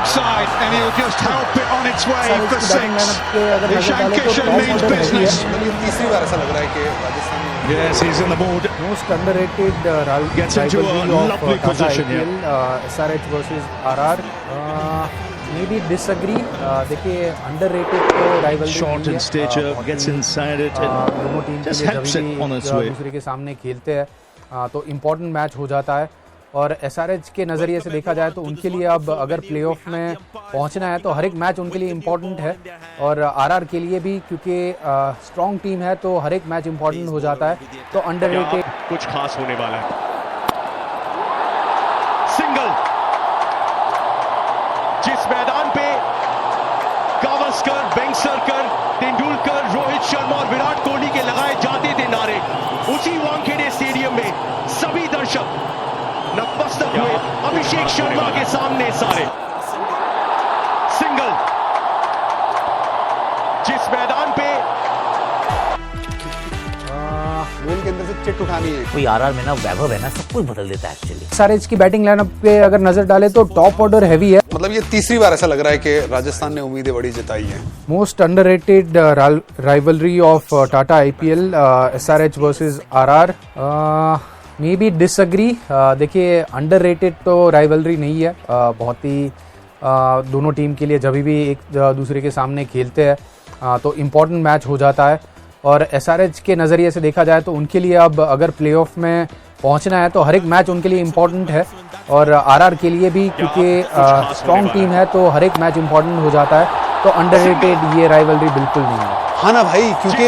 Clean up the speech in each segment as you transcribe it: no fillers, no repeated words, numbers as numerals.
outside and he'll just help it on its way for 6. Ishan Kishan means business. तीसरी बार ऐसा लग रहा है कि Rajasthan Yes, he's in the mood. Most underrated Gets into a lovely position here. SRH versus RR. Maybe disagree. देखिए underrated तो rivalry Short in stature, gets inside it and दोनों team के just लिए helps जब it on भी its way. दूसरे के सामने खेलते हैं तो इम्पोर्टेंट मैच हो जाता है। और एसआरएच के नज़रिए से देखा जाए तो उनके लिए अब अगर प्लेऑफ में पहुंचना है तो हर एक मैच उनके लिए इम्पोर्टेंट है और आरआर के लिए भी, क्योंकि स्ट्रॉन्ग टीम है तो हर एक मैच इम्पोर्टेंट हो जाता है। तो अंडररेटेड कुछ खास होने वाला है। सिंगल जिस मैदान पे गावस्कर, वेंगसरकर, तेंदुलकर, रोहित शर्मा और विराट कोहली के लगाए जाते थे नारे, उसी वानखेड़े स्टेडियम में सभी दर्शक नतमस्तक हुए अभिषेक शर्मा के सामने सारे। सिंगल जिस मैदान पे गेम के अंदर से चिट उठानी है। कोई आरआर में ना वैभव है ना, सब कुछ बदल देता है एक्चुअली। एसआरएच की बैटिंग लाइनअप पे अगर नजर डाले तो टॉप ऑर्डर हैवी है। मतलब ये तीसरी बार ऐसा लग रहा है कि राजस्थान ने उम्मीदें बड़ी जताई हैं। Most underrated rivalry of Tata IPL SRH versus RR. May be disagree. देखिए अंडररेटेड तो राइवलरी नहीं है, बहुत ही दोनों टीम के लिए जब भी एक दूसरे के सामने खेलते हैं तो इम्पोर्टेंट मैच हो जाता है। और एसआरएच के नज़रिए से देखा जाए तो उनके लिए अब अगर प्लेऑफ में पहुंचना है तो हर एक मैच उनके लिए इम्पोर्टेंट है और आरआर के लिए भी, क्योंकि स्ट्रॉन्ग टीम है तो हर एक मैच इम्पोर्टेंट हो जाता है। तो अंडररेटेड ये राइवलरी बिल्कुल नहीं है। हाँ ना भाई, क्योंकि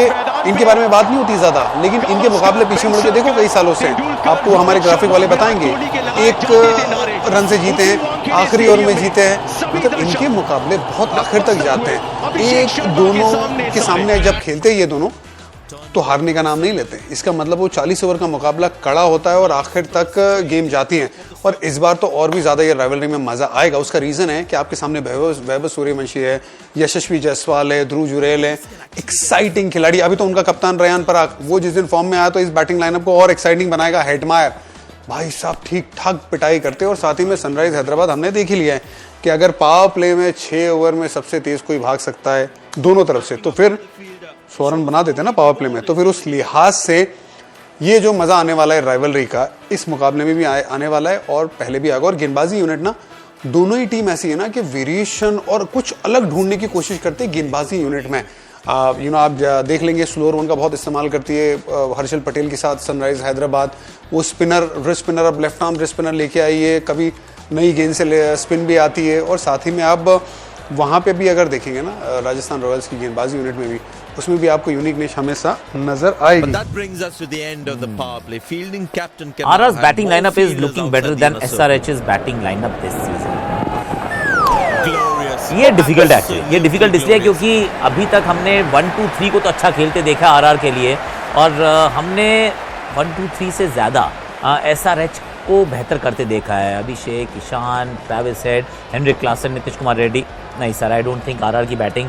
इनके बारे में बात नहीं होती ज्यादा, लेकिन इनके मुकाबले पीछे मुड़ के देखो कई सालों से आपको हमारे ग्राफिक वाले बताएंगे, एक रन से जीते हैं, आखिरी ओवर में जीते हैं, मतलब इनके मुकाबले बहुत आखिर तक जाते हैं। एक दोनों के सामने जब खेलते हैं ये दोनों तो हारने का नाम नहीं लेते। इसका मतलब वो 40 ओवर का मुकाबला कड़ा होता है और आखिर तक गेम जाती है। और इस बार तो और भी ज़्यादा ये राइवलरी में मज़ा आएगा। उसका रीज़न है कि आपके सामने वैभव सूर्यवंशी है, यशस्वी जायसवाल है, ध्रुव जुरैल है, एक्साइटिंग खिलाड़ी। अभी तो उनका कप्तान रेयान पराग, वो जिस दिन फॉर्म में आया तो इस बैटिंग लाइनअप को और एक्साइटिंग बनाएगा। हेटमायर भाई साहब ठीक ठाक पिटाई करते हैं। और साथ ही में सनराइज हैदराबाद हमने देख ही लिया है कि अगर पावर प्ले में 6 ओवर में सबसे तेज़ कोई भाग सकता है दोनों तरफ से तो फिर 100 रन बना देते हैं ना पावर प्ले में। तो फिर उस लिहाज से ये जो मज़ा आने वाला है राइवलरी का, इस मुकाबले में भी आने वाला है और पहले भी आएगा। और गेंदबाजी यूनिट ना, दोनों ही टीम ऐसी है ना कि वेरिएशन और कुछ अलग ढूंढने की कोशिश करते हैं गेंदबाजी यूनिट में। आप देख लेंगे स्लोअर वन का बहुत इस्तेमाल करती है हर्षल पटेल के साथ सनराइज हैदराबाद। वो स्पिनर, रिस्ट स्पिनर, अब लेफ्ट आर्म रिस्ट स्पिनर लेके आई है, कभी नई गेंद से स्पिन भी आती है। और साथ ही में आप वहाँ पे भी अगर देखेंगे ना राजस्थान रॉयल्स की गेंदबाजी यूनिट में भी, उसमें भी आपको यूनिकनेस हमेशा नजर आएगी। RR's batting lineup is looking better than SRH's batting lineup this season. ये डिफिकल्ट है एक्चुअली। ये डिफिकल्ट इसलिए क्योंकि अभी तक हमने 1, 2, 3 को तो अच्छा खेलते देखा आरआर के लिए, और हमने 1, 2, 3 से ज़्यादा SRH को बेहतर करते देखा है। Abhishek, Ishan, Travis Head, Heinrich Klaasen, Nitish Kumar Reddy. नहीं sir, I don't think RR की बैटिंग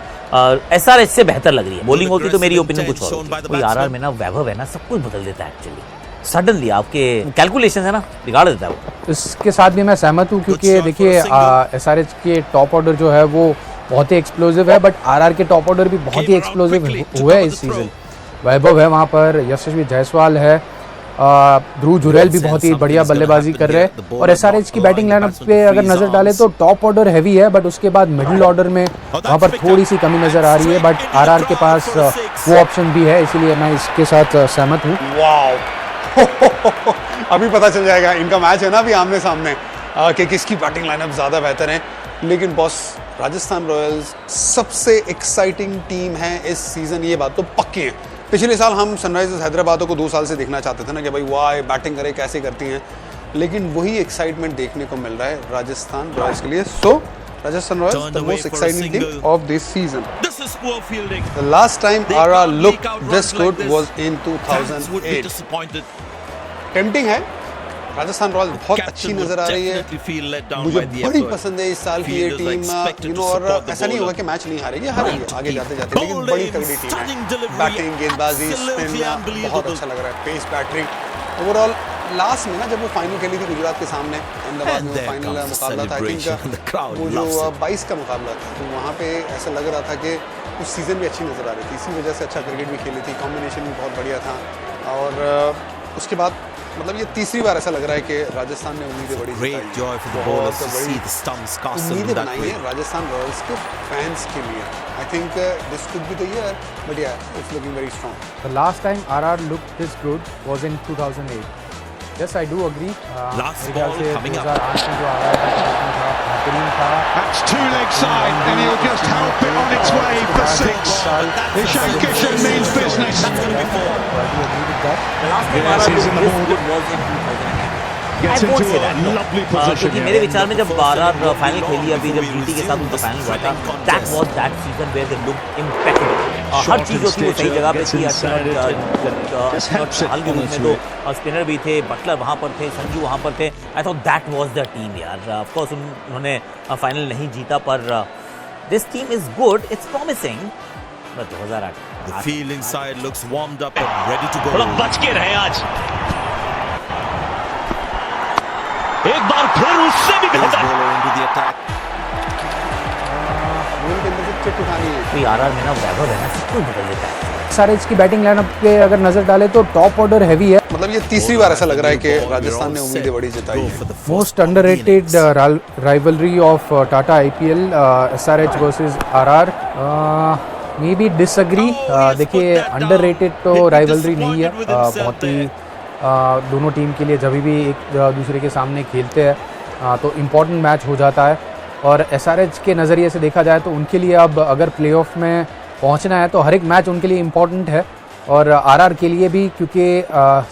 SRH से बेहतर लग रही है। बॉलिंग होती तो मेरी ओपिनियन कुछ और होती। कोई आरआर में ना वैभव है ना, सब कुछ बदल देता है एक्चुअली। सडनली आपके कैलकुलेशन है ना, बिगाड़ देता है वो। इसके साथ भी मैं सहमत हूँ, क्योंकि देखिए एसआरएच के टॉप ऑर्डर जो है वो बहुत ही एक्सप्लोसिव है, बट आरआर के टॉप ऑर्डर भी बहुत ही एक्सप्लोसिव हुए हैं इस सीजन। वैभव है वहाँ पर, यशस्वी जायसवाल है, ध्रुव जुरैल भी बहुत ही बढ़िया बल्लेबाजी कर रहे हैं। और एसआरएच की बैटिंग लाइनअप पे अगर नजर डालें तो टॉप ऑर्डर हैवी है, बट उसके बाद मिडिल ऑर्डर में वहाँ पर थोड़ी सी कमी नजर आ रही है। बट आरआर के पास वो ऑप्शन भी है, इसीलिए मैं इसके साथ सहमत हूँ। अभी पता चल जाएगा, इनका मैच है ना अभी आमने सामने कि किसकी बैटिंग लाइनअप ज़्यादा बेहतर है। लेकिन बॉस, राजस्थान रॉयल्स सबसे एक्साइटिंग टीम है इस सीज़न, ये बात तो पक्की है। पिछले साल हम सनराइजर्स हैदराबाद को 2 साल से देखना चाहते थे ना कि भाई वाह बैटिंग करे, कैसे करती हैं, लेकिन वही एक्साइटमेंट देखने को मिल रहा है राजस्थान रॉयल्स के लिए। सो Rajasthan Royals, the most exciting team of this season. The last time RR looked this good was in 2008. Tempting है, राजस्थान रॉयल्स बहुत अच्छी नजर आ रही है, मुझे बड़ी पसंद है इस साल की ये टीम। और ऐसा नहीं होगा कि मैच नहीं हारेगी, हारेगी आगे जाते जाते, लेकिन बड़ी तगड़ी टीम है। बैटिंग, गेंदबाजी, स्पिन बहुत अच्छा लग रहा है, पेस बैटिंग, ओवरऑल लास्ट में ना जब वो फाइनल खेली थी गुजरात के सामने अहमदाबाद में, वो फाइनल मुकाबला था आई थिंक वो जो 22 का मुकाबला था, तो वहाँ पे ऐसा लग रहा था कि उस सीज़न भी अच्छी नज़र आ रही थी, इसी वजह से अच्छा क्रिकेट भी खेली थी, कॉम्बिनेशन भी बहुत बढ़िया था। और उसके बाद मतलब ये तीसरी बार ऐसा लग रहा है कि राजस्थान ने उम्मीदें बड़ी उम्मीदें बनाई हैं राजस्थान रॉयल्स के फैंस के लिए। I think this could be the year, but yeah it's looking very strong. The last time RR looked this good was in 2008. Yes, I do agree. Last मेरे ख्याल ball से coming up. 2008 में जो RR का प्रदर्शन था बेहतरीन था। That's two leg side, and he'll just help it on its way for six. Ishan Kishan means business. I do agree with that. The last time Yes, RR he's in the looked ball. this good was in 2008. Gets I won't into say a that, no. lovely position क्योंकि here. मेरे विचार में जब RR final खेली अभी जब GT के साथ उनका फाइनल हुआ था, that was that season where they looked impeccable. हर चीज होती वो सही जगह पे थी। हाल के रूप में तो स्पिनर भी थे, बटलर वहाँ पर थे, संजू वहाँ पर थे। I thought that was the team यार। ऑफ कोर्स उन्होंने फाइनल नहीं जीता, पर this team is good, it's promising. But 2008 The field inside looks warmed up and ready to go. थोड़ा बच के रहे आज, एक बार फिर उससे भी Pace बेहतर। bowler into the attack. गोल के अंदर से चिट उठानी है। कोई RR में ना वैभव है ना, सब कुछ बदल देता है। SRH की बैटिंग लाइनअप पे अगर नजर डाले तो टॉप ऑर्डर हैवी है। मतलब ये तीसरी बार ऐसा लग रहा है कि राजस्थान ने उम्मीदें बड़ी जताई है। Most underrated rivalry of Tata IPL, SRH versus RR. Maybe disagree. देखिए underrated तो rivalry नहीं है, बहुत ही दोनों टीम के लिए जब भी एक दूसरे के सामने खेलते हैं तो इम्पोर्टेंट मैच हो जाता है। और SRH के नज़रिए से देखा जाए तो उनके लिए अब अगर प्लेऑफ में पहुंचना है तो हर एक मैच उनके लिए इम्पोर्टेंट है, और RR के लिए भी, क्योंकि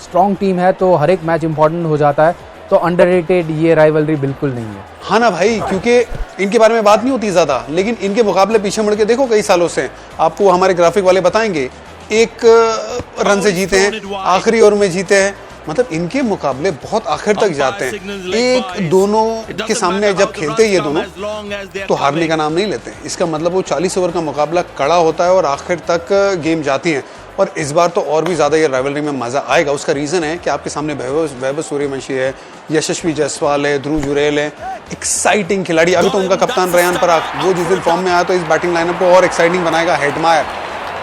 स्ट्रॉन्ग टीम है तो हर एक मैच इम्पोर्टेंट हो जाता है। तो अंडररेटेड ये राइवलरी बिल्कुल नहीं है। हाँ ना भाई, क्योंकि इनके बारे में बात नहीं होती ज़्यादा, लेकिन इनके मुकाबले पीछे मुड़ के देखो कई सालों से, आपको हमारे ग्राफिक वाले बताएंगे, एक रन से जीते हैं, आखिरी ओवर में जीते हैं, मतलब इनके मुकाबले बहुत आखिर तक जाते हैं। एक दोनों के सामने जब खेलते हैं ये दोनों तो हारने का नाम नहीं लेते। इसका मतलब वो 40 ओवर का मुकाबला कड़ा होता है और आखिर तक गेम जाती हैं। और इस बार तो और भी ज़्यादा ये राइवलरी में मज़ा आएगा। उसका रीज़न है कि आपके सामने वैभव सूर्यवंशी है, यशस्वी जायसवाल है, ध्रुव जुरैल है, एक्साइटिंग खिलाड़ी। अभी तो उनका कप्तान रेयान पराग, वो जिस दिन फॉर्म में आया तो इस बैटिंग लाइनअप को और एक्साइटिंग बनाएगा। हेडमायर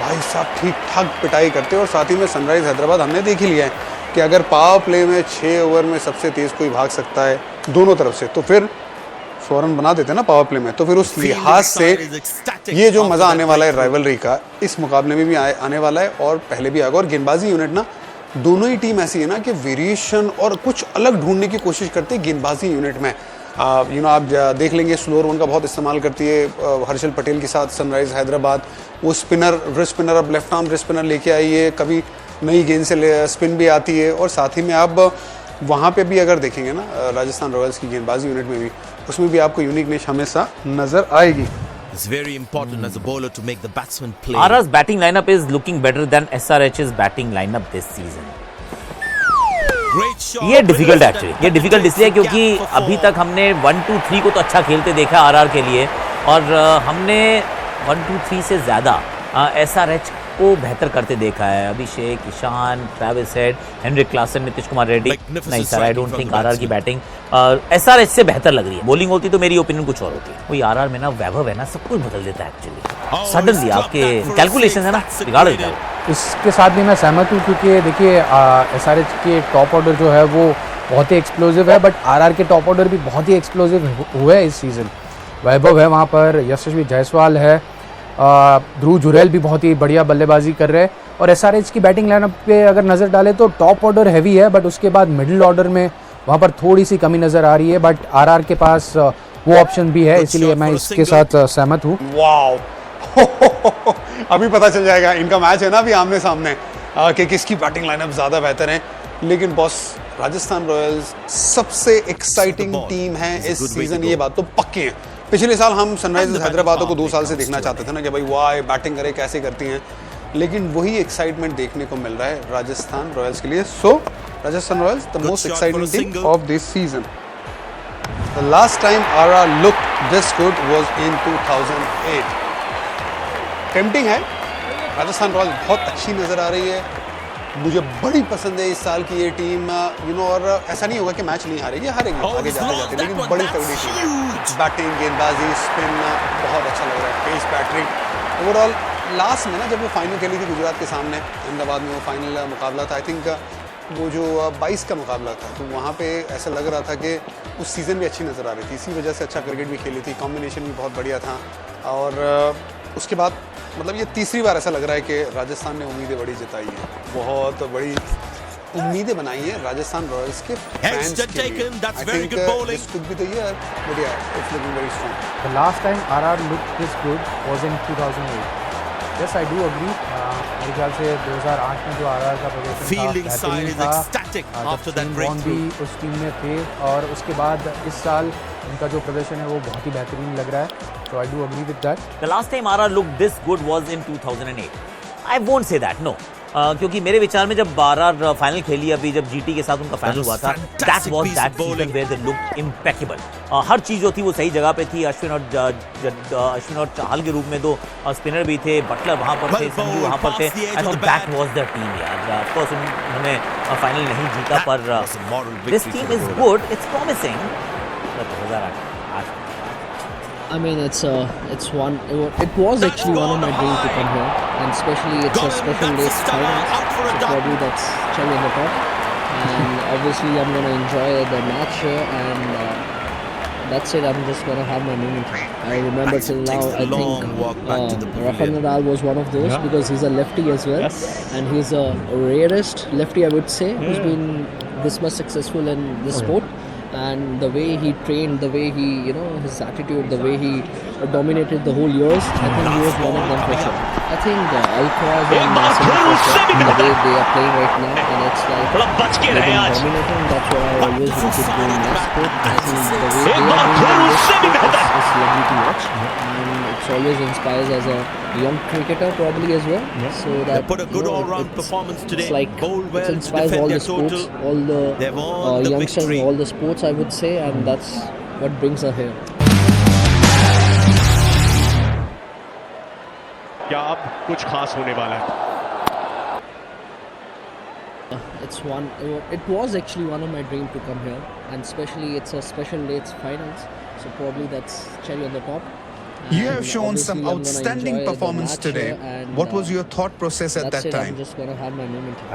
भाई साहब ठीक ठाक पिटाई करते हैं। और साथ ही में सनराइज हैदराबाद हमने देख ही लिया है कि अगर पावर प्ले में 6 ओवर में सबसे तेज़ कोई भाग सकता है दोनों तरफ से, तो फिर 100 रन बना देते हैं ना पावर प्ले में। तो फिर उस लिहाज से ये जो मज़ा आने वाला है राइवलरी का, इस मुकाबले में भी आने वाला है और पहले भी आएगा। और गेंदबाजी यूनिट ना, दोनों ही टीम ऐसी है ना कि वेरिएशन और कुछ अलग ढूंढने की कोशिश करती है गेंदबाजी यूनिट में। आप देख लेंगे स्लोअर वन का बहुत इस्तेमाल करती है हर्षल पटेल के साथ सनराइज हैदराबाद। वो रिस्ट स्पिनर, अब लेफ्ट आर्म रिस्ट स्पिनर लेके आई है, कभी नई गेंद से स्पिन भी आती है। और साथ ही में आप वहाँ पे भी अगर देखेंगे ना राजस्थान रॉयल्स की गेंदबाजी यूनिट में भी, उसमें भी आपको यूनिकनेस हमेशा नजर आएगी। It's very important as a bowler to make the batsman play. RR's batting lineup is looking better than SRH's batting lineup this season. Great shot. ये डिफिकल्ट है एक्चुअली। ये डिफिकल्ट इसलिए क्योंकि अभी तक हमने 1, 2, 3 को तो अच्छा खेलते देखा RR के लिए, और हमने 1, 2, 3 से ज़्यादा SRH को बेहतर करते देखा है। Abhishek, Ishan, Travis Head, Heinrich Klaasen, Nitish Kumar Reddy. नहीं sir, I don't think RR की बैटिंग SRH से बेहतर लग रही है। बॉलिंग होती तो मेरी ओपिनियन कुछ और होती। वही RR में ना वैभव है ना, सब कुछ बदल देता है एक्चुअली। सडनली आपके कैलकुलेशन है ना, बिगाड़ देता है। इसके साथ भी मैं सहमत हूँ, क्योंकि देखिए SRH के टॉप ऑर्डर जो है वो बहुत ही एक्सप्लोसिव है, बट RR के टॉप ऑर्डर भी बहुत ही एक्सप्लोसिव हुए हैं इस सीज़न। वैभव है वहाँ पर, यशस्वी जायसवाल है, ध्रुव जुरैल भी बहुत ही बढ़िया बल्लेबाजी कर रहे हैं। और SRH की बैटिंग लाइनअप पे अगर नज़र डालें तो टॉप ऑर्डर हैवी है, बट उसके बाद मिडिल ऑर्डर में वहाँ पर थोड़ी सी कमी नज़र आ रही है। बट RR के पास वो ऑप्शन भी है, इसीलिए मैं इसके साथ सहमत हूँ। वाओ अभी पता चल जाएगा, इनका मैच है ना अभी आमने सामने कि किसकी बैटिंग लाइनअप ज़्यादा बेहतर है। लेकिन बॉस, राजस्थान रॉयल्स सबसे एक्साइटिंग टीम है इस सीज़न, ये बात तो पक्की है। पिछले साल हम सनराइजर्स हैदराबाद को 2 साल से देखना चाहते थे ना कि भाई वाह बैटिंग करे, कैसे करती हैं, लेकिन वही एक्साइटमेंट देखने को मिल रहा है राजस्थान रॉयल्स के लिए। So Rajasthan Royals the most exciting team of this season. The last time RR looked this good was in 2008। Tempting है, राजस्थान रॉयल्स बहुत अच्छी नजर आ रही है, मुझे बड़ी पसंद है इस साल की ये टीम, और ऐसा नहीं होगा कि मैच नहीं हारेगी, हारेगी Oh, आगे he's जाते lost जाते, that लेकिन one. बड़ी That's तगड़ी टीम है। huge. बैटिंग, गेंदबाजी, स्पिन बहुत अच्छा लग रहा है। पेस बैटिंग ओवरऑल लास्ट में ना जब वो फाइनल खेली थी गुजरात के सामने अहमदाबाद में, वो फाइनल मुकाबला था, आई थिंक वो जो 22 का मुकाबला था, तो वहाँ पे ऐसा लग रहा था कि उस सीज़न भी अच्छी नज़र आ रही थी, इसी वजह से अच्छा क्रिकेट भी खेली थी, कॉम्बिनेशन भी बहुत बढ़िया था। और उसके बाद मतलब ये तीसरी बार ऐसा लग रहा है कि राजस्थान ने उम्मीदें बड़ी जताई हैं, बहुत बड़ी उम्मीदें बनाई हैं राजस्थान रॉयल्स के फैंस Headset के लिए। taken, that's I very think, good bowling. this could be the year, but yeah, it's looking very strong. The last time RR looked this good was in 2008. Yes, I do agree. मेरे ख्याल से 2008 में जो RR का प्रदर्शन Fielding था side बेहतरीन is था, ecstatic जब after that शेन वॉर्न भी breakthrough. उस टीम में थे, और उसके बाद इस साल उनका जो प्रदर्शन है वो बहुत ही बेहतरीन लग रहा है, so I do agree with that. The last time RR looked this good was in 2008. I won't say that, no. क्योंकि मेरे विचार में जब RR फाइनल खेली, अभी जब GT के साथ उनका फाइनल was हुआ था, fantastic that was piece that of bowling. season where they looked impeccable. हर चीज जो थी वो सही जगह पे थी। अश्विन और चाहल के रूप में दो स्पिनर भी थे, बटलर वहां पर थे, Well संजू bowled, वहां पर थे। past the edge I of thought the that bat. Was the team यार। ऑफ कोर्स उन्होंने फाइनल नहीं जीता, That पर was a moral this victory team for is the good, it's promising. 2008 I mean, it was actually one of my dreams to come here, and especially it's Got a him, special that's late the stunner, finals, out for a so duck. probably that's cherry on the top. And obviously, I'm gonna enjoy the match here, and that's it. I'm just gonna have my moment. I remember till now, Takes the I long think walk back to the Rafael pavilion. Nadal was one of those because he's a lefty as well, and he's a rarest lefty, I would say, who's been this much successful in this sport. And the way he trained, the way he, his attitude, the way he dominated the whole years, I think he was one of them for sure. I think Alcaraz and Sinner for sure, the way they are playing right now, and it's like they've been dominating. That's what I always wanted to do in my sport. I think the way they are doing in this sport is lovely to watch, and it's always inspires as a young cricketer probably as well. So They that put a good all-round it's- performance today. It's like Bowled well it to inspires defend all the their sports, total. all the They've won the youngsters victory. in all the sports, I would say, and that's what brings her here. क्या अब कुछ खास होने वाला है? It was actually one of my dreams to come here, and especially it's a special late finals, so probably that's cherry on the top. You have And shown obviously some I'm gonna outstanding enjoy the performance match today. here, and What was your thought process at that's that it. time? I'm just gonna have my moment here.